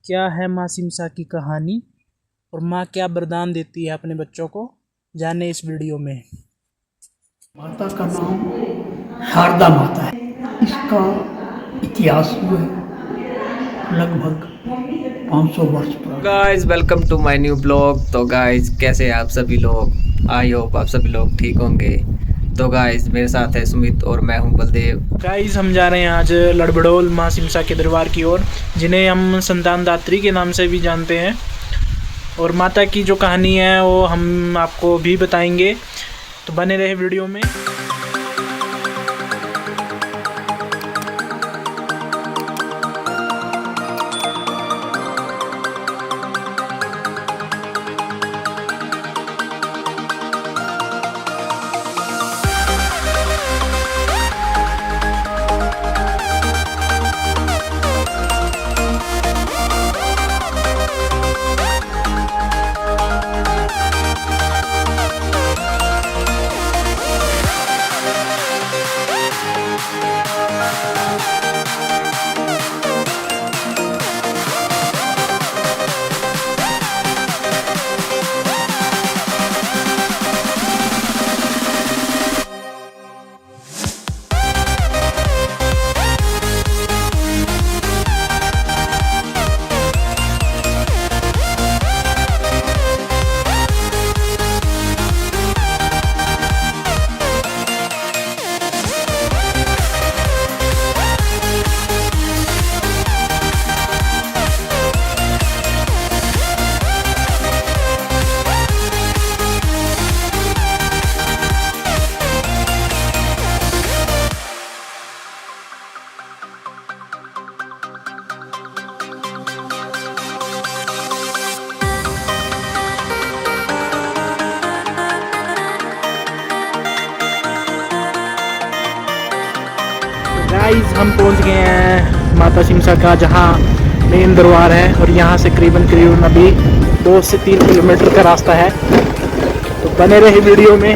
क्या है माँ सिमसा की कहानी और माँ क्या वरदान देती है अपने बच्चों को, जाने इस वीडियो में। माता का नाम शारदा माता है। इसका इतिहास जो है लगभग 500 वर्ष पुराना। Guys welcome to my new blog. तो गाइस कैसे हैं आप सभी लोग? आई होप आप सभी लोग ठीक होंगे। तो गाइस मेरे साथ है सुमित और मैं हूं बलदेव। गाइस हम जा रहे हैं आज लड़भड़ोल माँ सिमसा के दरबार की ओर, जिन्हें हम संतानदात्री के नाम से भी जानते हैं। और माता की जो कहानी है वो हम आपको भी बताएंगे, तो बने रहे वीडियो में। गाइस हम पहुंच गए हैं माता सिमसा का, जहां मेन दरबार है, और यहां से करीबन अभी 2 से 3 किलोमीटर का रास्ता है। तो बने रहे वीडियो में।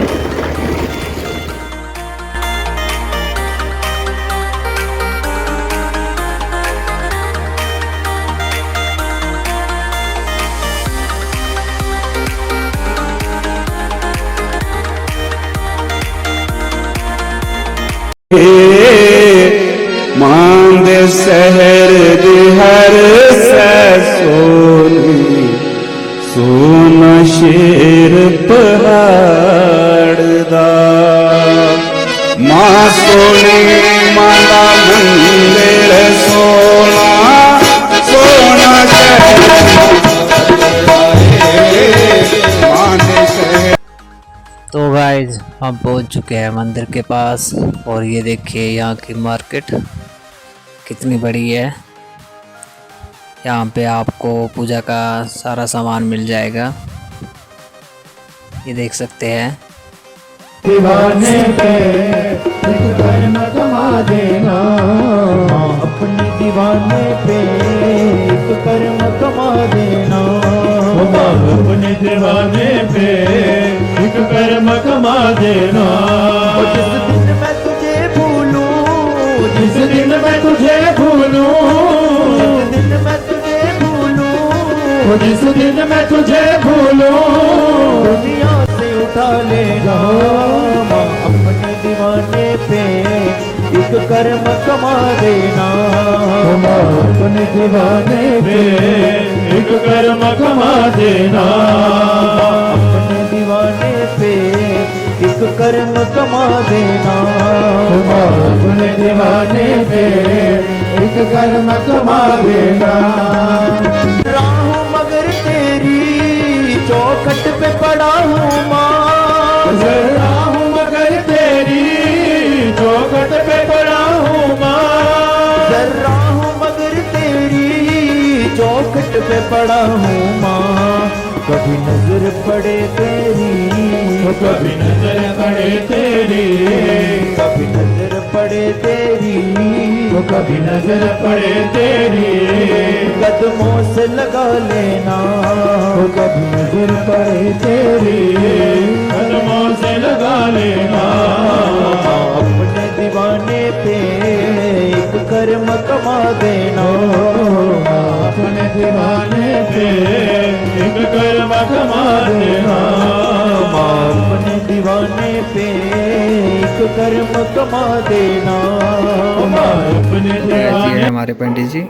मांद शहर दिहर सोनी सोना शेर पहाड़ दा मां सोनी माला मंदिर सोना सोना शहर। तो गाइस हम पहुंच चुके हैं मंदिर के पास और ये देखिए यहाँ की मार्केट कितनी बड़ी है। यहाँ पे आपको पूजा का सारा सामान मिल जाएगा, ये देख सकते हैं। दीवाने पे एक कर्म कमा देना, अपने दीवाने पे एक कर्म कमा देना, अपने दीवाने पे एक कर्म कमा देना। जिस दिन मैं तुझे भूलूं, जिस दिन मैं तुझे भूलूं, जिस दिन मैं तुझे भूलूं, जिस दिन मैं तुझे भूलूं, दुनिया से उठा लेगा अपने दीवाने पे एक कर्म कमा देना, अपने दीवाने पे एक कर्म कमा देना, अपने दीवाने पे एक कर्म कमा देना, अपने दीवाने पे एक कर्म कमा देना। राहूं मगर तेरी चौखट पे पड़ा हूँ माँ, राहूं मगर तेरी चौखट पे पड़ा हूँ माँ, राहूं मगर तेरी चौखट पे पड़ा हूँ माँ। कभी नजर पड़े तेरी, कभी नजर पड़े तेरी, कभी नजर पड़े तेरी, कभी नजर पड़े तेरी, कदमों से लगा लेना, कभी नजर पड़े तेरी, कदमों से लगा लेना, अपने दीवाने पे एक कर्म कमा देना। अपने दीवाने पे एक कर्म कमा देना। अपने दीवाने पे एक कर्म कमा देना। अपने ये है हमारे पंडित जी,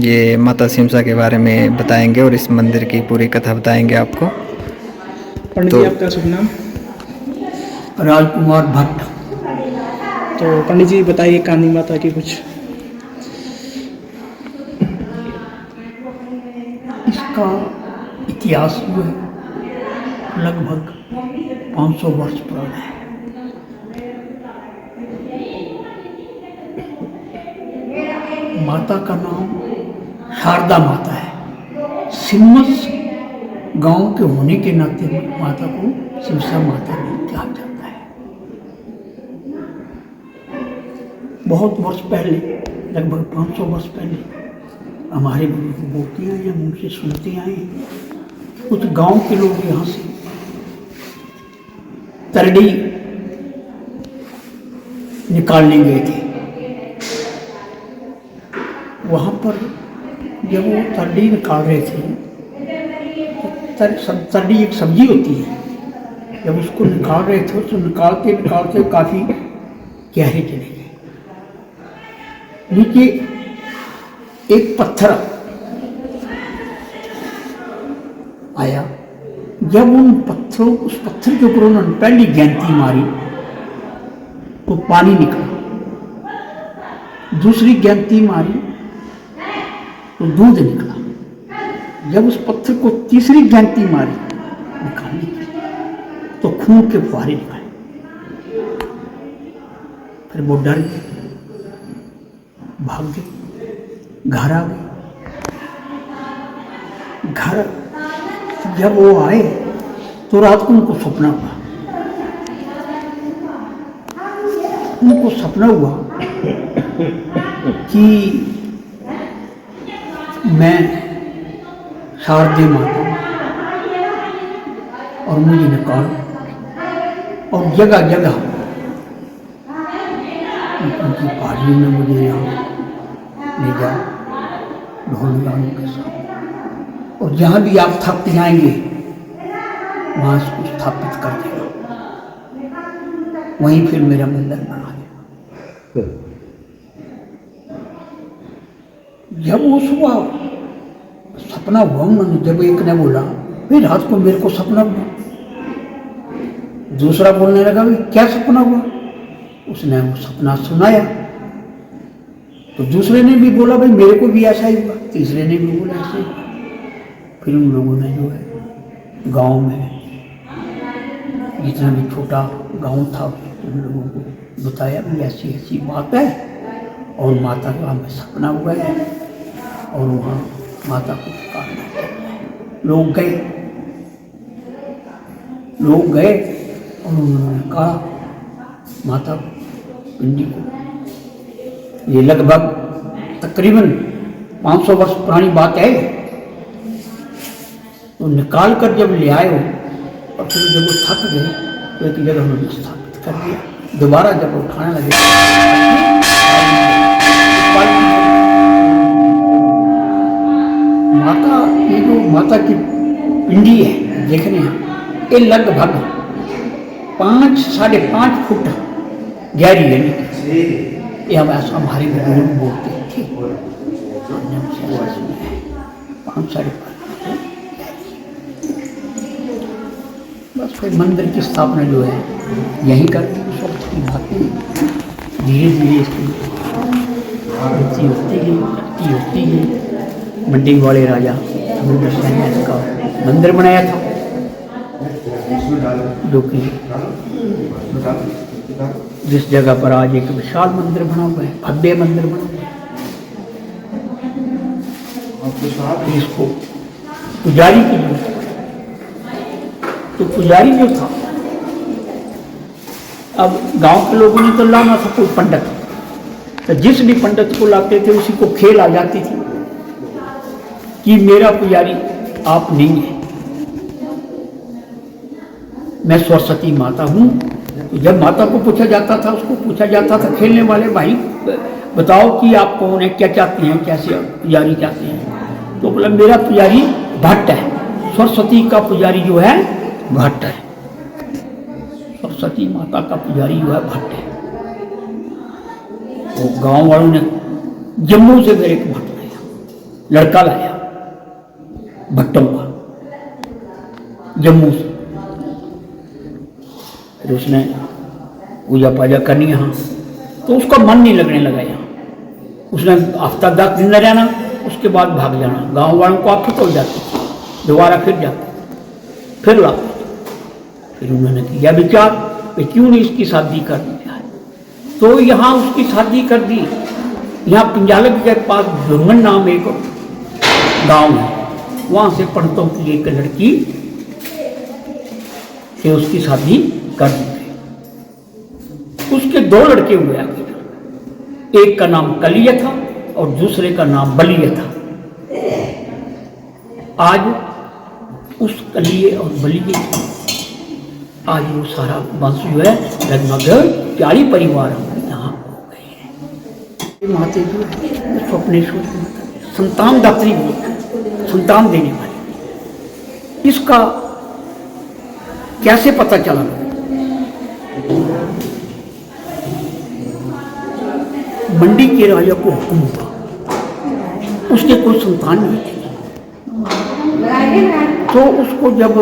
ये माता सिमसा के बारे में बताएंगे और इस मंदिर की पूरी कथा बताएंगे आपको। पंडित तो- जी आपका शुभ नाम? राजकुमार भट्ट। तो पंडित जी बताइए काली माता की कुछ। इसका इतिहास जो है लगभग 500 वर्ष पुराना है। माता का नाम शारदा माता है। सिम्मस गांव के होने के नाते माता को सिमसा माता भी कहा जाता है। बहुत वर्ष पहले, लगभग 500 वर्ष पहले, हमारे बुजुर्ग बोलते आए, हम उनसे सुनते आए, कुछ गांव के लोग यहाँ से तरडी निकालने गए थे। वहाँ पर जब वो तरडी निकाल रहे थे, तो तरडी एक सब्जी होती है, जब उसको निकाल रहे थे तो निकालते निकालते काफ़ी गहरे चले गए। नीचे एक पत्थर आया। जब उस पत्थर के ऊपर उन्होंने पहली गेंती मारी तो पानी निकला। दूसरी गेंती मारी तो दूध निकला। जब उस पत्थर को तीसरी गेंती मारी निकालने की तो खून के फुहारे निकले। फिर वो डर गए, भाग गए, घर आ गए। घर जब वो आए तो रात को उनको सपना हुआ। उनको सपना हुआ कि मैं शारदे माता और मुझे निकाल, और जगह जगह उनकी पहाड़ियों में मुझे यहाँ ले जाओ ढोल गानों के साथ, और जहाँ भी आप थक जाएंगे वहाँ इसको स्थापित कर देना, वहीं फिर मेरा मंदिर बना देना। जब वो सुबह सपना हुआ, उन्होंने जब एक ने बोला भाई रात को मेरे को सपना हुआ, दूसरा बोलने लगा भाई क्या सपना हुआ, उसने वो सपना सुनाया। तो दूसरे ने भी बोला भाई मेरे को भी ऐसा ही हुआ, तीसरे ने भी बोला ऐसा ही हुआ। फिर उन लोगों ने जो है गांव में जितना भी छोटा गांव था उन लोगों को बताया भी ऐसी ऐसी बात है, और माता का हमें सपना हुआ है और वहाँ माता को पुकारना है। लोग गए और उन्होंने कहा माता पिंडी को। ये लगभग तकरीबन 500 वर्ष पुरानी बात है। तो निकाल कर जब ले आए हो और फिर जब वो थक गए तो एक जगह उन्होंने स्थापित कर दिया। दोबारा जब उठाने लगे माता, ये जो माता की पिंडी है देखने यहाँ, ये लगभग 5-5.5 फुट गहरी है। ये हम ऐसा हमारे बुजुर्ग बोलते थे, 5-5.5 बस। फिर मंदिर की स्थापना जो है यहीं कर दी। सब की बातें धीरे धीरे इसकी होती गई। मंडी वाले राजा अमृत सिंह ने इसका मंदिर बनाया था, जो कि जिस जगह पर आज एक विशाल मंदिर बना हुआ है, भव्य मंदिर बना हुआ है। इसको पुजारी की जरूरत है। तो पुजारी जो था, अब गांव के लोगों ने तो लाना था कोई पंडित, तो जिस भी पंडित को लाते थे उसी को खेल आ जाती थी कि मेरा पुजारी आप नहीं है, मैं सरस्वती माता हूँ। तो जब माता को पूछा जाता था, उसको पूछा जाता था खेलने वाले भाई बताओ कि आप कौन है, क्या चाहते हैं, कैसे पुजारी चाहते हैं। तो बोला मेरा पुजारी भट्ट है, सरस्वती का पुजारी जो है भट्ट है, सरस्वती माता का पुजारी जो है भट्ट है। तो गांव वालों ने जम्मू से मेरे को भट्ट लाया, लड़का लाया भट्टों का जम्मू से। फिर उसने पूजा पाजा करनी यहाँ, तो उसका मन नहीं लगने लगा यहाँ। उसने हफ्ता 10 दिन रहना, उसके बाद भाग जाना। गांव वालों को आफत हो जाती, दोबारा फिर जाते, फिर लाते। फिर उन्होंने किया विचार कि क्यों नहीं इसकी शादी कर दी जाए। तो यहाँ उसकी शादी कर दी। यहाँ पिंजालक के पास धुंगन नाम एक गांव है, वहाँ से पंडितों की एक लड़की से उसकी शादी कर दी गई। उसके 2 लड़के हुए आगे, एक का नाम कलिय था और दूसरे का नाम बलिय था। आज उस कलिय और बलिय आज वो सारा वंश जो है लगभग 40 परिवार यहाँ हो गए हैं। माते जो है स्वप्नेश्वर संतान दात्री, संतान देने वाली। इसका कैसे पता चला? मंडी के राजा को हुक्म हुआ, उसके कोई संतान नहीं थी। तो उसको जब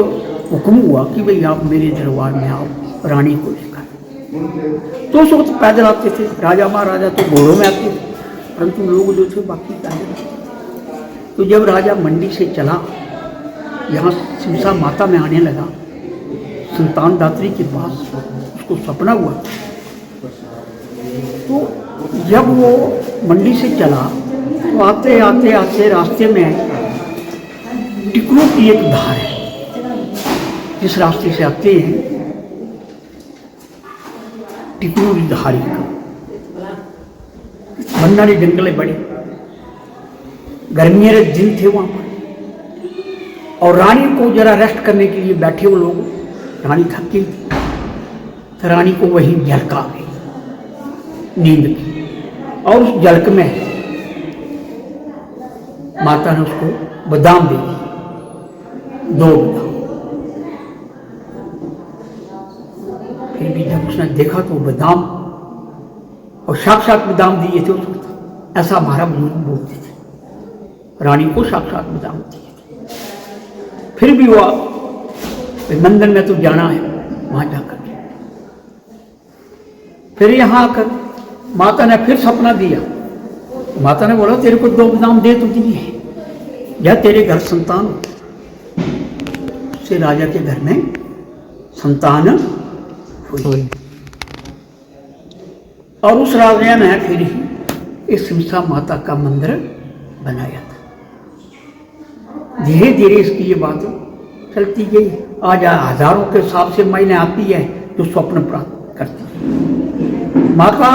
हुक्म हुआ कि भाई आप मेरे दरबार में आओ रानी को लेकर, तो उस वक्त पैदल आते थे। राजा महाराजा तो घोड़ों में आते थे, परंतु लोग जो थे बाकी पैदल आते थे। तो जब राजा मंडी से चला, यहाँ सिमसा माता में आने लगा, संतान दात्री के पास उसको सपना हुआ। तो जब वो मंडी से चला तो आते आते आते रास्ते में टिकरों की एक धार है। जिस रास्ते से आते हैं टिकरों की धारी का बन्नारी जंगल बड़े गर्मियों के दिन थे वहां पर। और रानी को जरा रेस्ट करने के लिए बैठे वो लोग, रानी थक गई थी, तो रानी को वहीं झलक आ गई नींद की। और उस झलक में माता ने उसको बादाम दे दी, 2 बादाम। फिर भी जब उसने देखा तो बादाम, और साक्षात बादाम दिए थे उसको, ऐसा हमारा बुजुर्ग बोलते थे, रानी को साक्षात बादाम दिए थे। फिर भी वो मंदिर में तो जाना है, वहां जाकर फिर यहाँ आकर माता ने फिर सपना दिया। माता ने बोला तेरे को 2 बादाम दे तो दिए हैं, या तेरे घर संतान से राजा के घर में संतान हुई। और उस राजा ने फिर ही इस सिमसा माता का मंदिर बनाया था। धीरे धीरे इसकी ये बात चलती गई। आज हजारों के हिसाब से महीने आती है जो स्वप्न प्राप्त करती है। माता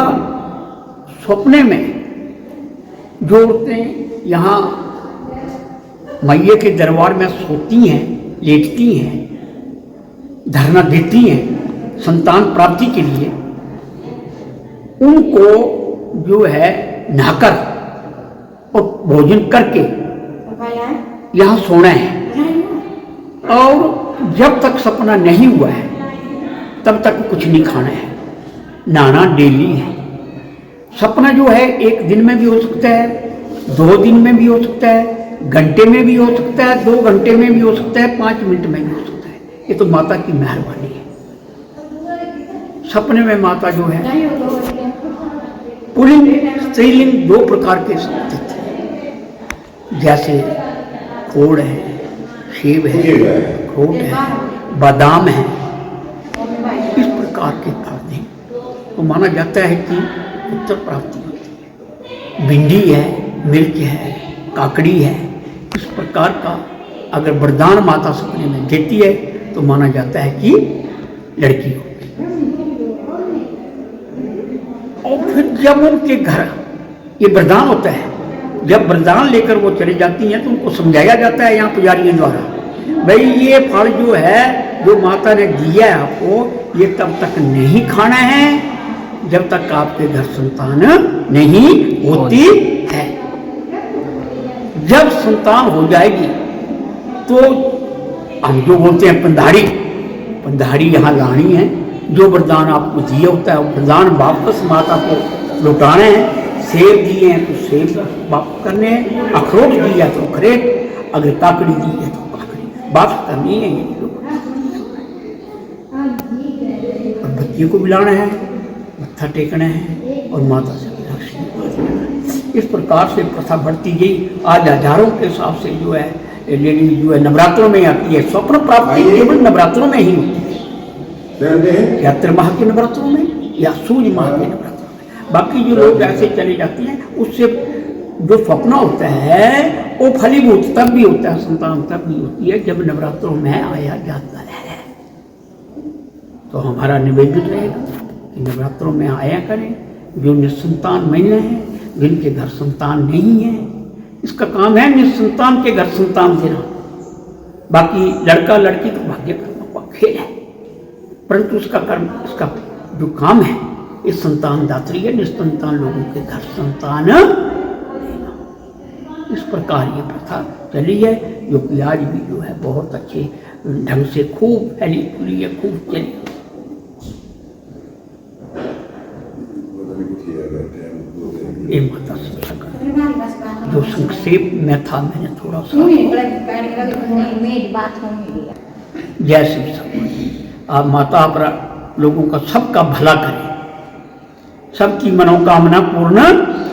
स्वप्ने में जो औरतें यहाँ मैया के दरबार में सोती हैं, लेटती हैं, धरना देती हैं संतान प्राप्ति के लिए, उनको जो है नहाकर और भोजन करके यहाँ सोना है। और जब तक सपना नहीं हुआ है तब तक कुछ नहीं खाना है, नहाना डेली है। सपना जो है 1 दिन में भी हो सकता है, 2 दिन में भी हो सकता है, घंटे में भी हो सकता है, 2 घंटे में भी हो सकता है, 5 मिनट में भी हो सकता है। ये तो माता की मेहरबानी है। सपने में माता जो है पुल्लिंग स्त्रीलिंग 2 प्रकार के स्थित है, जैसे खोड़ है, सेब है, अखरोट है, बादाम है, इस प्रकार के खाते हैं। तो माना जाता है कि पुत्र प्राप्ति होती है। भिंडी है, मिर्च है, काकड़ी है, इस प्रकार का अगर वरदान माता सपने में देती है तो माना जाता है कि लड़की हो। और फिर जब उनके घर ये वरदान होता है, जब वरदान लेकर वो चली जाती हैं तो उनको समझाया जाता है यहाँ पुजारियों द्वारा, भाई ये फल जो है जो माता ने दिया है आपको, ये तब तक नहीं खाना है जब तक आपके घर संतान नहीं होती है। जब संतान हो जाएगी तो हम जो बोलते हैं पंधाड़ी यहाँ लानी है। जो वरदान आपको दिए होता है वो वरदान वापस माता को लौटाने हैं। सेब दिए हैं तो सेब वापस करने हैं, अखरोट दिया तो अखरोट, अगर काकड़ी दी है तो काकड़ी वापस करनी है। ये लोग और बच्चे को बुलाना है, मत्था टेकना है और माता से आशीर्वाद लेना है। इस प्रकार से प्रथा बढ़ती गई। आज हजारों के हिसाब से जो है लेडीज जो है नवरात्रों में आती है। स्वप्न प्राप्ति केवल नवरात्रों में ही होती है, या त्रिमाह के नवरात्रों में या सूर्य माह के नवरात्रों में। बाकी जो लोग ऐसे चले जाते हैं उससे जो स्वप्न होता है वो फलीभूत तब भी होता है, संतान तब भी होती है जब नवरात्रों में आया जाता है। तो हमारा निवेदन रहेगा कि नवरात्रों में आया करें। जो निसंतान महिलाएं हैं, जिनके घर संतान नहीं है, इसका काम है निसंतान के घर संतान देना। बाकी लड़का लड़की तो भाग्य कर्म का खेल है, परंतु उसका कर्म, इसका जो काम है इस संतान दात्री है, निसंतान लोगों के घर संतान देना। इस प्रकार ये प्रथा चली है, जो कि आज भी जो है बहुत अच्छे ढंग से खूब फैली फूली है, खूब चली। ये माता जो संक्षेप में था, मैंने थोड़ा सा जय श्री सब। आप माता अपना लोगों का सबका भला करें, सबकी मनोकामना पूर्ण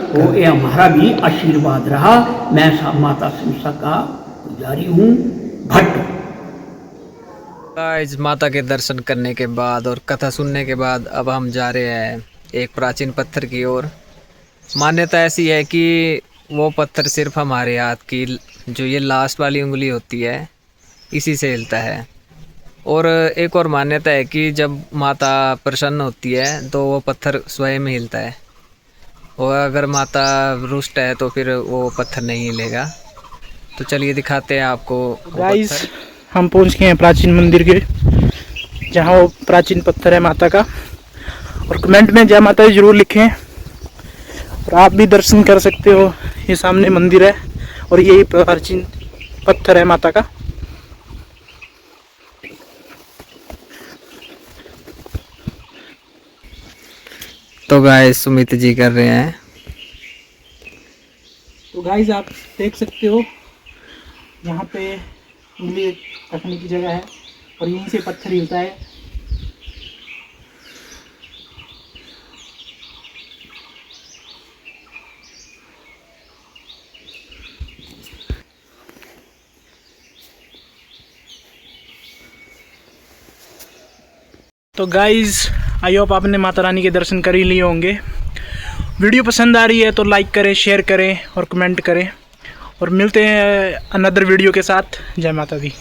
हो, ये हमारा भी आशीर्वाद रहा। मैं माता सिमसा का पुजारी हूँ, भट्ट। गाइस, माता के दर्शन करने के बाद और कथा सुनने के बाद अब हम जा रहे हैं एक प्राचीन पत्थर की ओर। मान्यता ऐसी है कि वो पत्थर सिर्फ हमारे हाथ की जो ये लास्ट वाली उंगली होती है इसी से हिलता है। और एक और मान्यता है कि जब माता प्रसन्न होती है तो वो पत्थर स्वयं हिलता है, और अगर माता रुष्ट है तो फिर वो पत्थर नहीं हिलेगा। तो चलिए दिखाते हैं आपको। गाइस, हम पहुंच गए हैं प्राचीन मंदिर के, जहां वो प्राचीन पत्थर है माता का। और कमेंट में जय माता दी जरूर लिखें, और आप भी दर्शन कर सकते हो। ये सामने मंदिर है और यही प्राचीन पत्थर है माता का। तो गाइस, सुमित जी कर रहे हैं। तो गाइस, आप देख सकते हो यहाँ पे उंगली रखने की जगह है और यहीं से पत्थर हिलता है। तो गाइज़, आई होप आपने माता रानी के दर्शन कर ही लिए होंगे। वीडियो पसंद आ रही है तो लाइक करें, शेयर करें और कमेंट करें, और मिलते हैं अनदर वीडियो के साथ। जय माता दी।